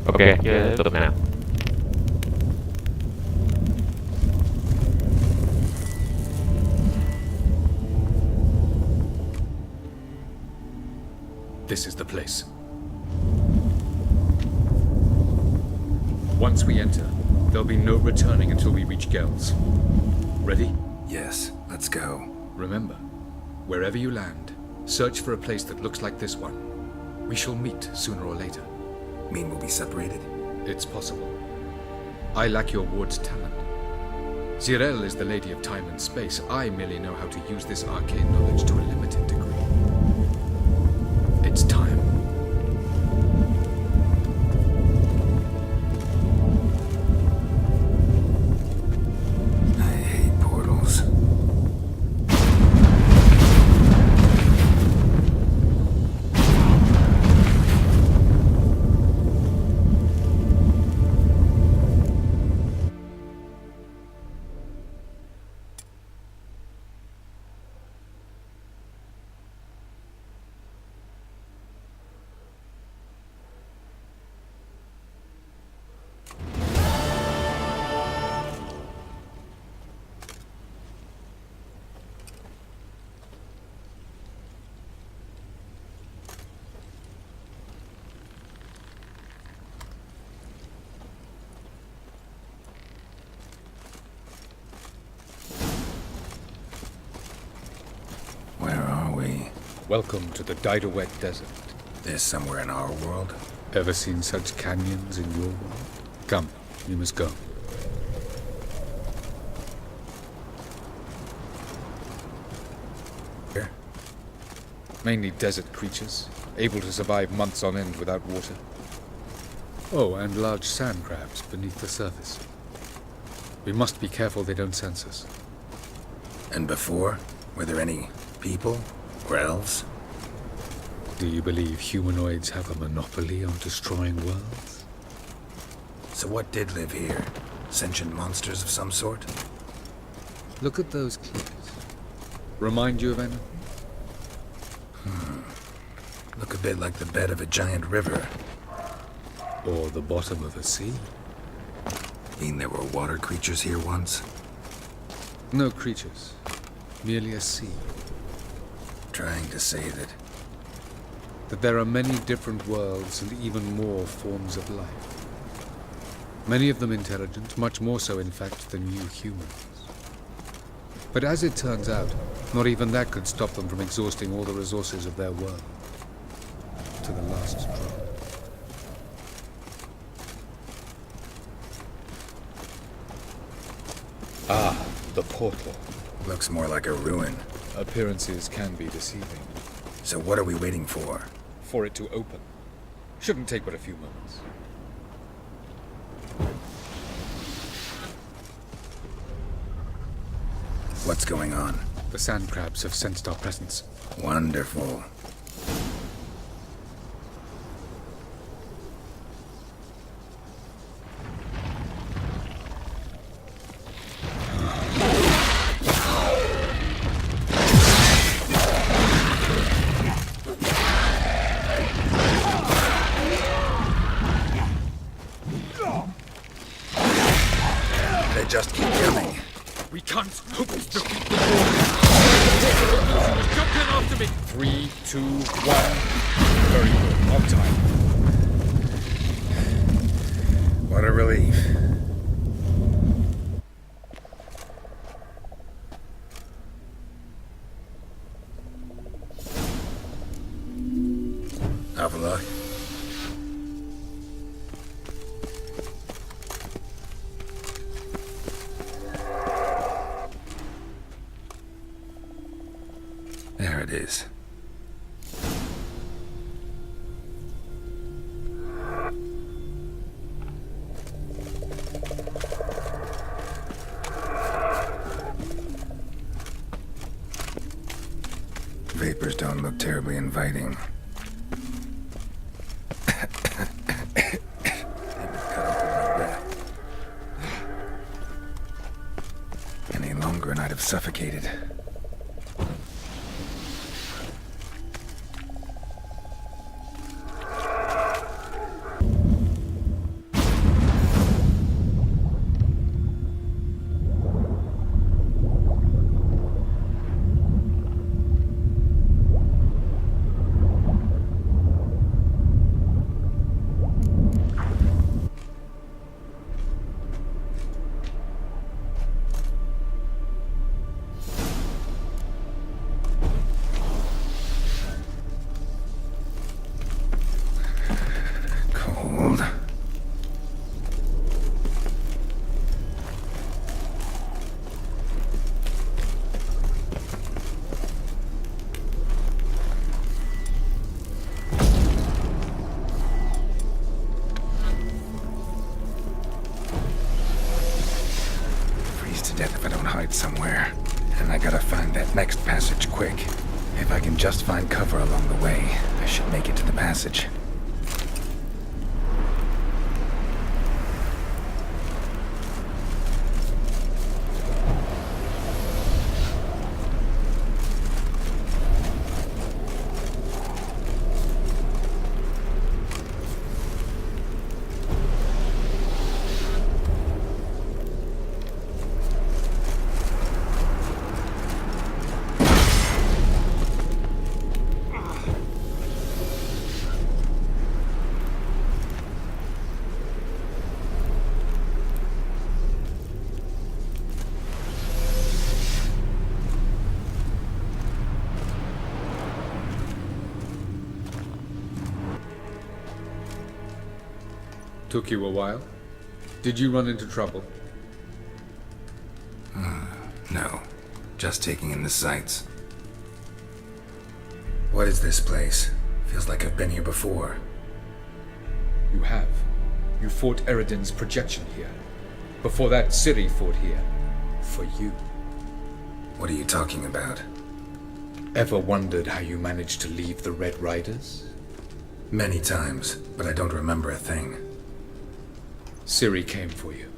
Ok, tiếp tục nào. This is the place. Once we enter, there'll be no returning until we reach Gels. Ready? Yes, let's go. Remember, wherever you land, search for a place that looks like this one. We shall meet sooner or later. Mean we'll be separated? It's possible. I lack your ward's talent. Zirel is the lady of time and space. I merely know how to use this arcane knowledge to a limited degree. It's time. I hate portals. Where are we? Welcome to the Didawet Desert. This somewhere in our world? Ever seen such canyons in your world? Come, you must go. Here? Mainly desert creatures, able to survive months on end without water. Oh, and large sand crabs beneath the surface. We must be careful they don't sense us. And before? Were there any people? Or elves? Do you believe humanoids have a monopoly on destroying worlds? So what did live here? Sentient monsters of some sort? Look at those cliffs. Remind you of anything? Look a bit like the bed of a giant river. Or the bottom of a sea? Mean there were water creatures here once? No creatures. Merely a sea. Trying to say That there are many different worlds and even more forms of life. Many of them intelligent, much more so in fact than you humans. But as it turns out, not even that could stop them from exhausting all the resources of their world. To the last drop. Ah, the portal. looks more like a ruin. Appearances can be deceiving. So what are we waiting for? For it to open. Shouldn't take but a few moments. What's going on? The sand crabs have sensed our presence. Wonderful. They just keep coming. We can't hope to defeat the war. Jump in after me. 3, 2, 1. Very good. On time. What a relief. Have a look. There it is. Vapors don't look terribly inviting. Any longer and I'd have suffocated. light somewhere, and I gotta find that next passage quick. If I can just find cover along the way, I should make it to the passage. Took you a while? Did you run into trouble? No, just taking in the sights. What is this place? Feels like I've been here before. You have. You fought Eridan's projection here. Before that, Ciri fought here. For you. What are you talking about? Ever wondered how you managed to leave the Red Riders? Many times, but I don't remember a thing. Ciri came for you.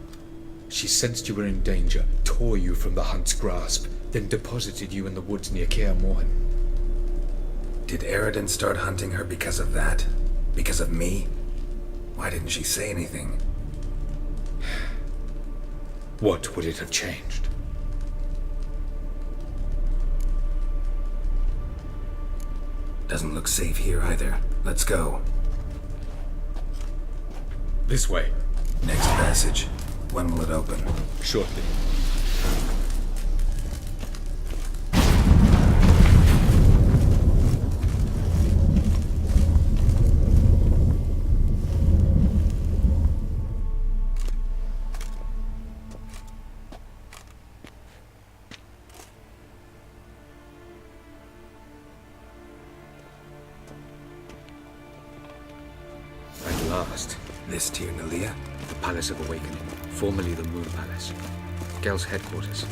She sensed you were in danger, tore you from the Hunt's grasp, then deposited you in the woods near Kaer Morhen. Did Eridan start hunting her because of that? Because of me? Why didn't she say anything? What would it have changed? Doesn't look safe here either. Let's go. This way. Next passage. When will it open? Shortly. At last. This Tyr Nalia? The Palace of Awakening, formerly the Moon Palace. Gel's headquarters.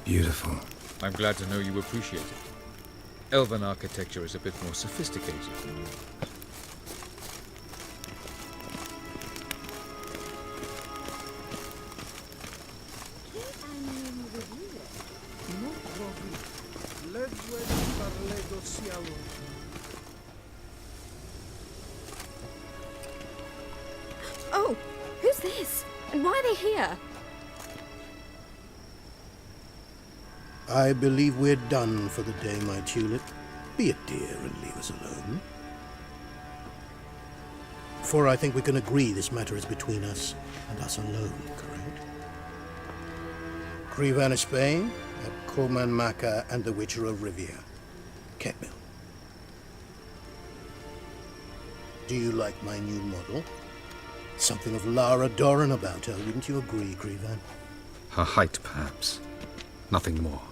Beautiful. I'm glad to know you appreciate it. Elven architecture is a bit more sophisticated. Oh, who's this? And why are they here? I believe we're done for the day, my tulip. Be a dear and leave us alone. For I think we can agree this matter is between us and us alone, correct? Crevan of Spain, at Coman Maca and the Witcher of Rivia. Ketmil. Do you like my new model? Something of Lara Doran about her, wouldn't you agree, Crevan? Her height, perhaps. Nothing more.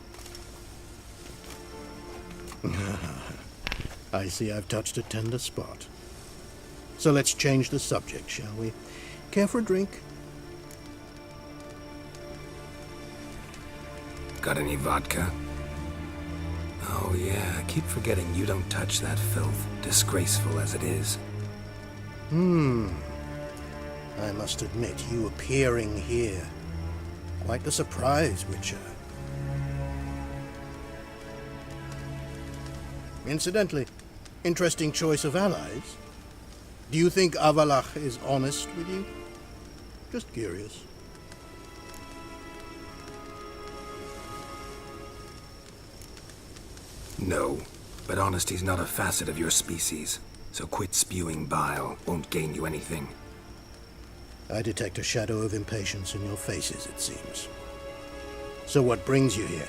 I see I've touched a tender spot. So let's change the subject, shall we? Care for a drink? Got any vodka? Oh yeah, I keep forgetting you don't touch that filth, disgraceful as it is. I must admit, you appearing here. Quite the surprise, Witcher. Incidentally, interesting choice of allies. Do you think Avalach is honest with you? Just curious. No, but honesty's not a facet of your species. So quit spewing bile, won't gain you anything. I detect a shadow of impatience in your faces, it seems. So what brings you here?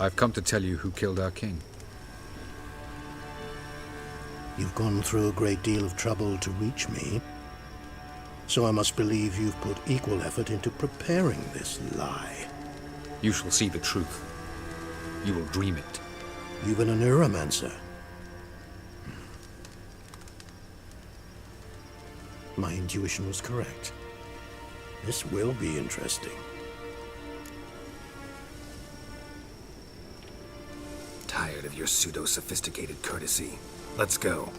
I've come to tell you who killed our king. You've gone through a great deal of trouble to reach me. So I must believe you've put equal effort into preparing this lie. You shall see the truth. You will dream it. Even a neuromancer. My intuition was correct. This will be interesting. Tired of your pseudo-sophisticated courtesy. Let's go.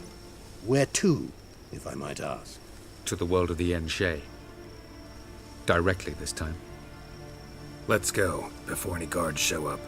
Where to, if I might ask? To the world of the Enshe. Directly this time. Let's go, before any guards show up.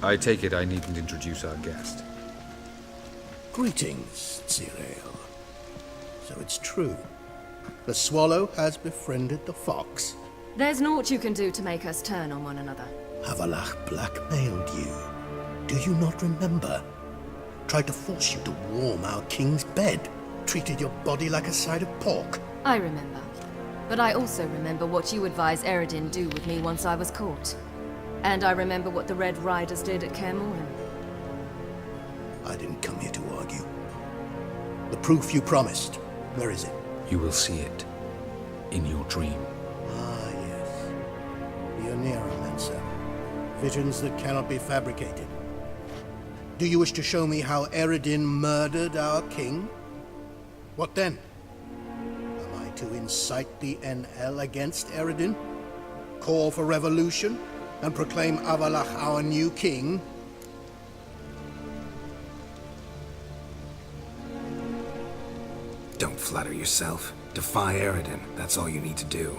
I take it I needn't introduce our guest. Greetings, Zirael. So it's true. The swallow has befriended the fox. There's naught you can do to make us turn on one another. Havalach blackmailed you. Do you not remember? Tried to force you to warm our king's bed. Treated your body like a side of pork. I remember. But I also remember what you advised Eredin do with me once I was caught. And I remember what the Red Riders did at Kaer Morhen. I didn't come here to argue. The proof you promised, where is it? You will see it. In your dream. Ah, yes. The Neuromancer. Visions that cannot be fabricated. Do you wish to show me how Eredin murdered our king? What then? Am I to incite the NL against Eredin? Call for revolution? And proclaim Avalach our new king? Don't flatter yourself. Defy Eredin. That's all you need to do.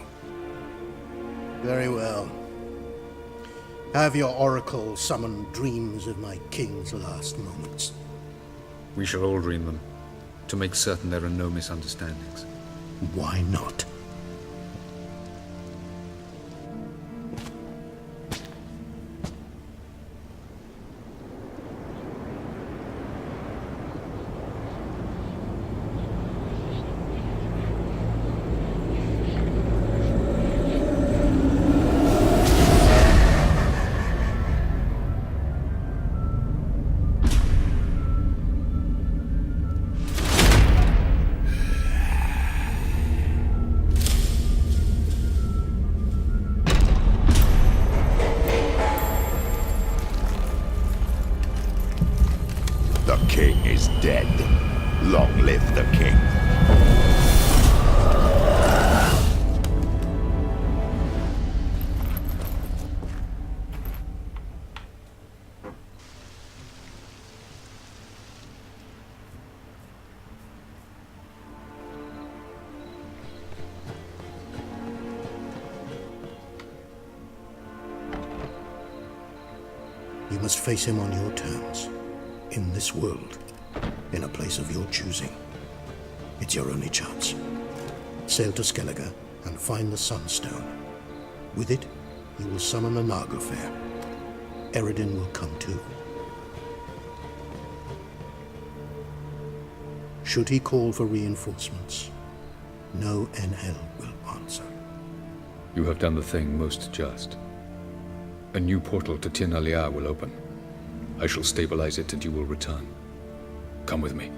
Very well. Have your oracle summon dreams of my king's last moments. We shall all dream them, to make certain there are no misunderstandings. Why not? The king is dead. Long live the king. You must face him on your terms. In this world, in a place of your choosing. It's your only chance. Sail to Skellige and find the Sunstone. With it, We will summon the Naga Fair. Eredin will come too. Should he call for reinforcements, no NL will answer. You have done the thing most just. A new portal to Tin Alia will open. I shall stabilize it and you will return. Come with me.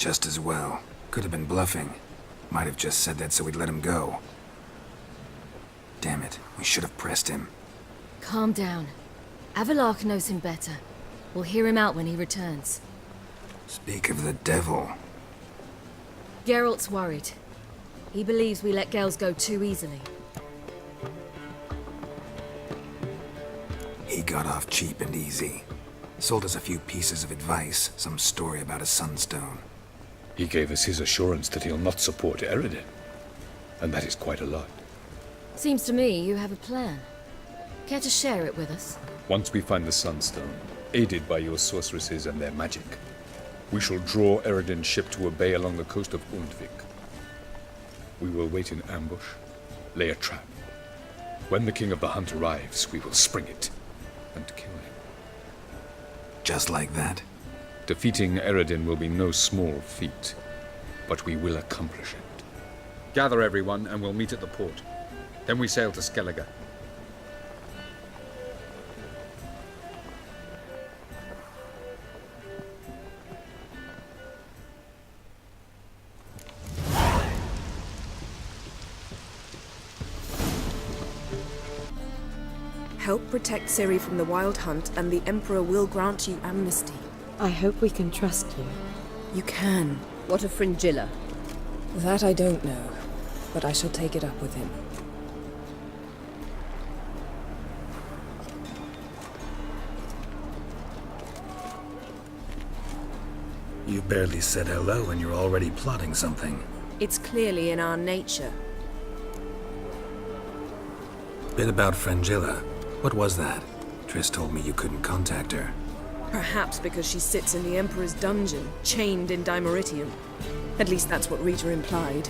Just as well. Could have been bluffing. Might have just said that so we'd let him go. Damn it, we should have pressed him. Calm down. Avalark knows him better. We'll hear him out when he returns. Speak of the devil. Geralt's worried. He believes we let Gales go too easily. He got off cheap and easy. Sold us a few pieces of advice, some story about a sunstone. He gave us his assurance that he'll not support Eredin. And that is quite a lot. Seems to me you have a plan. Care to share it with us? Once we find the Sunstone, aided by your sorceresses and their magic, we shall draw Eredin's ship to a bay along the coast of Hunt Việt. We will wait in ambush, lay a trap. When the King of the Hunt arrives, we will spring it and kill him. Just like that? Defeating Eredin will be no small feat, but we will accomplish it. Gather everyone and we'll meet at the port. Then we sail to Skellige. Help protect Ciri from the Wild Hunt, and the Emperor will grant you amnesty. I hope we can trust you. You can. What of Fringilla? That I don't know, but I shall take it up with him. You barely said hello and you're already plotting something. It's clearly in our nature. Bit about Fringilla. What was that? Triss told me you couldn't contact her. Perhaps because she sits in the Emperor's dungeon, chained in Dimeritium. At least that's what Rita implied.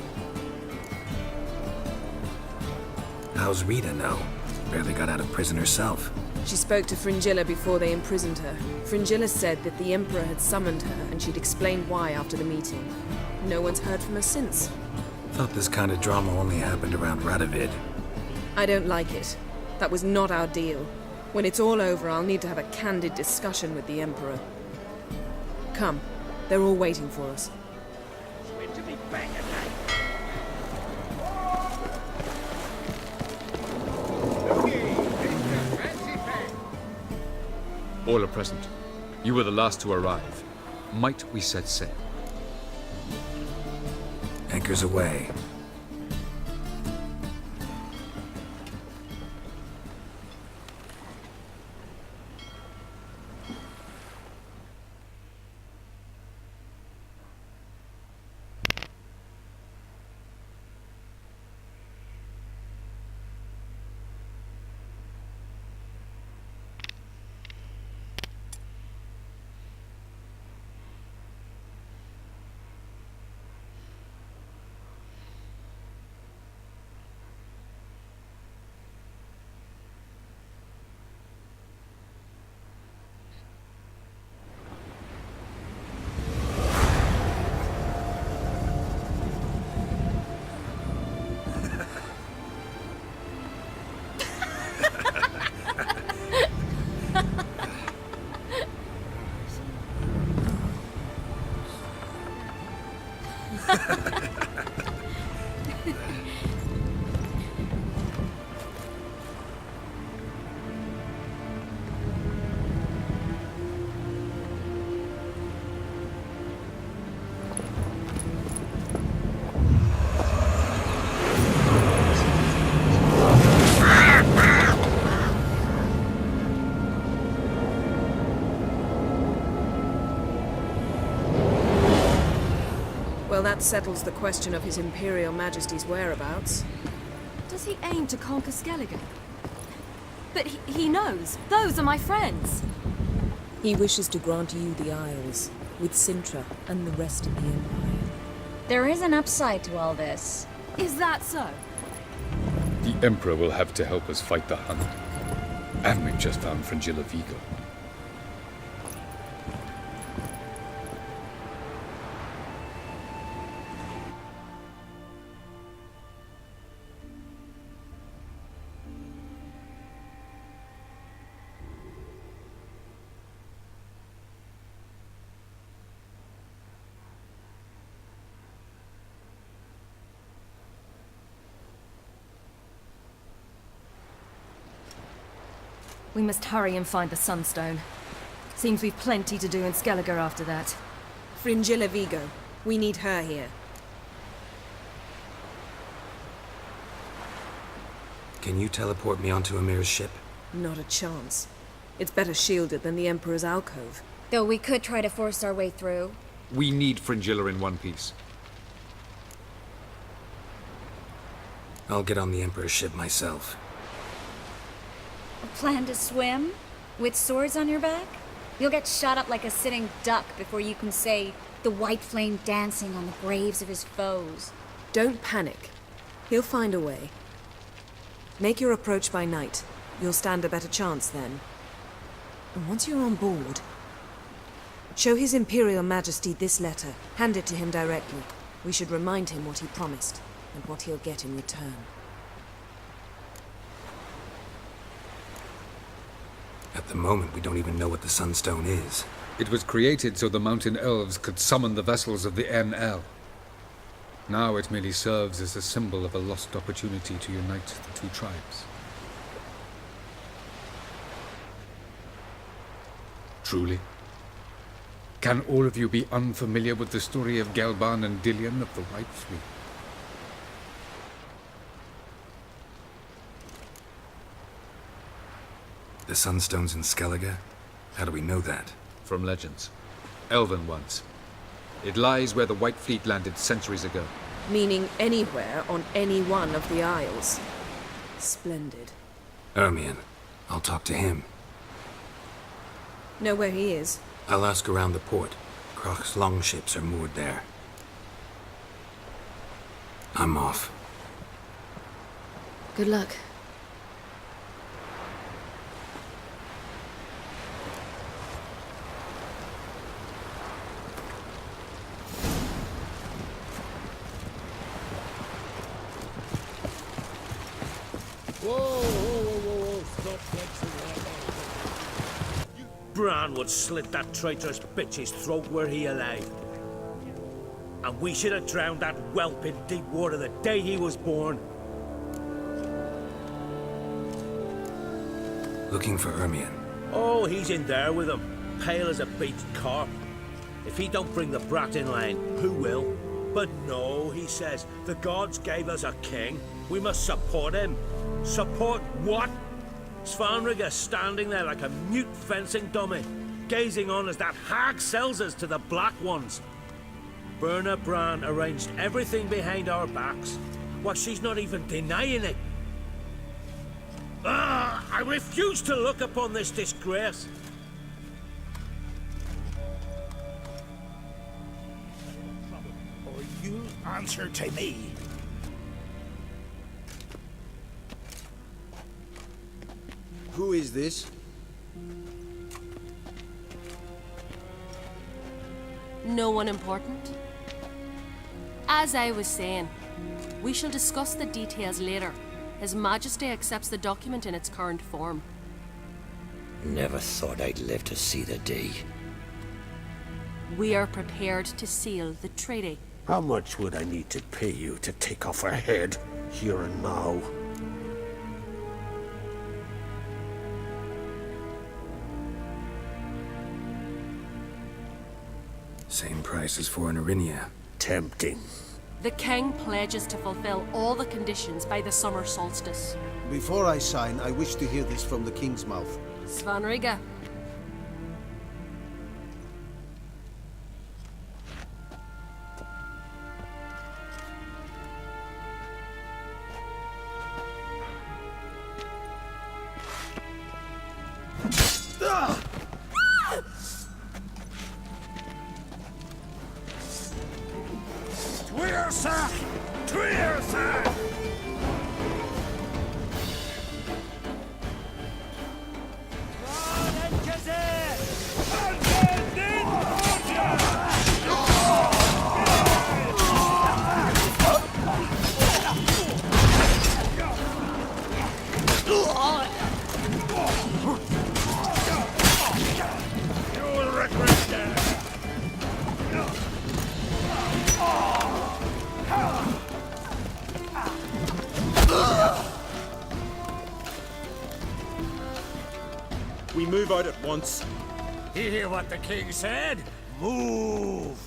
How's Rita know? Barely got out of prison herself. She spoke to Fringilla before they imprisoned her. Fringilla said that the Emperor had summoned her, and she'd explained why after the meeting. No one's heard from her since. Thought this kind of drama only happened around Radovid. I don't like it. That was not our deal. When it's all over, I'll need to have a candid discussion with the Emperor. Come. They're all waiting for us. All are present. You were the last to arrive. Might we set sail? Anchors away. settles the question of His Imperial Majesty's whereabouts. Does he aim to conquer Skellige? But he knows. Those are my friends. He wishes to grant you the Isles, with Sintra and the rest of the Empire. There is an upside to all this. Is that so? The Emperor will have to help us fight the Hunt. And we've just found Fringilla Vigo. We must hurry and find the Sunstone. Seems we've plenty to do in Skellige after that. Fringilla Vigo. We need her here. Can you teleport me onto Amir's ship? Not a chance. It's better shielded than the Emperor's alcove. Though we could try to force our way through. We need Fringilla in one piece. I'll get on the Emperor's ship myself. Plan to swim? With swords on your back? You'll get shot up like a sitting duck before you can say the white flame dancing on the graves of his foes. Don't panic. He'll find a way. Make your approach by night. You'll stand a better chance then. And once you're on board, show His Imperial Majesty this letter. Hand it to him directly. We should remind him what he promised, and what he'll get in return. At the moment, we don't even know what the Sunstone is. It was created so the mountain elves could summon the vessels of the NL. Now it merely serves as a symbol of a lost opportunity to unite the two tribes. Truly? Can all of you be unfamiliar with the story of Gelban and Dillion of the White Fleet? The Sunstone's in Skellige? How do we know that? From legends. Elven ones. It lies where the White Fleet landed centuries ago. Meaning anywhere on any one of the Isles. Splendid. Ermion. I'll talk to him. Know where he is? I'll ask around the port. Croc's longships are moored there. I'm off. Good luck. Stop flexing like Bran would slit that traitorous bitch's throat were he alive. And we should have drowned that whelp in deep water the day he was born. Looking for Ermion. Oh, he's in there with him, pale as a beached carp. If he don't bring the brat in line, who will? But no, he says, the gods gave us a king. We must support him. Support what? Svanrige standing there like a mute fencing dummy, gazing on as that hag sells us to the Black Ones. Berna Bran arranged everything behind our backs. Well, she's not even denying it. I refuse to look upon this disgrace. Or you answer to me. Who is this? No one important. As I was saying, we shall discuss the details later. His Majesty accepts the document in its current form. Never thought I'd live to see the day. We are prepared to seal the treaty. How much would I need to pay you to take off her head, here and now? Same price as for an Irinia. Tempting. The King pledges to fulfill all the conditions by the summer solstice. Before I sign, I wish to hear this from the King's mouth. Svanrige. We move out at once. You hear what the king said? Move!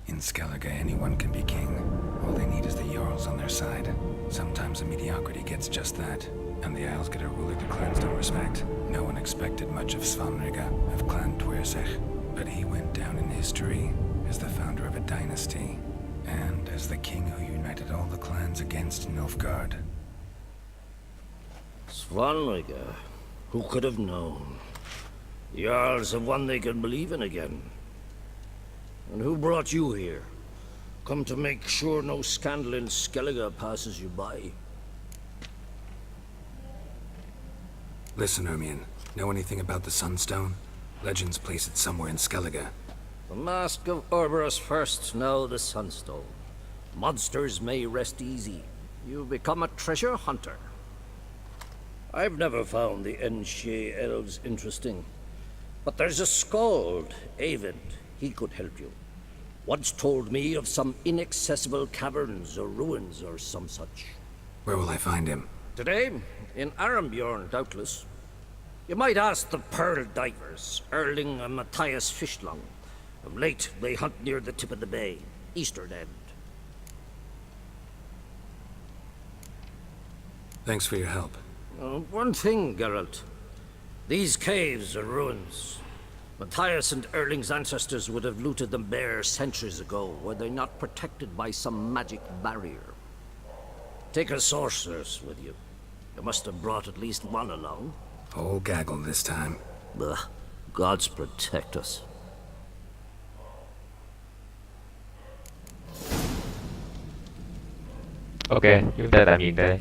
In Skellige, anyone can be king. All they need is the Jarls on their side. Sometimes a mediocrity gets just that, and the Isles get a ruler the clans don't respect. No one expected much of Svanrige, of Clan Twirsich, but he went down in history as the founder of a dynasty, and as the king who united all the clans against Nilfgaard. Svanrige, who could have known? The Jarls have one they can believe in again. And who brought you here? Come to make sure no scandal in Skellige passes you by. Listen, Ermion. Know anything about the Sunstone? Legends place it somewhere in Skellige. The Mask of Orberus first, now the Sunstone. Monsters may rest easy. You've become a treasure hunter. I've never found the Enshe elves interesting. But there's a skald, Eyvind. He could help you. Once told me of some inaccessible caverns or ruins or some such. Where will I find him? Today, in Arambjorn, doubtless. You might ask the Pearl Divers, Erling and Matthias Fischlung. Of late, they hunt near the tip of the bay, eastern end. Thanks for your help. One thing, Geralt. These caves are ruins. Matthias and Erling's ancestors would have looted them bare centuries ago, were they not protected by some magic barrier. Take a sorceress with you. You must have brought at least one along. Whole gaggle this time. Ugh. Gods protect us. Ok, chúng ta tạm dừng đây.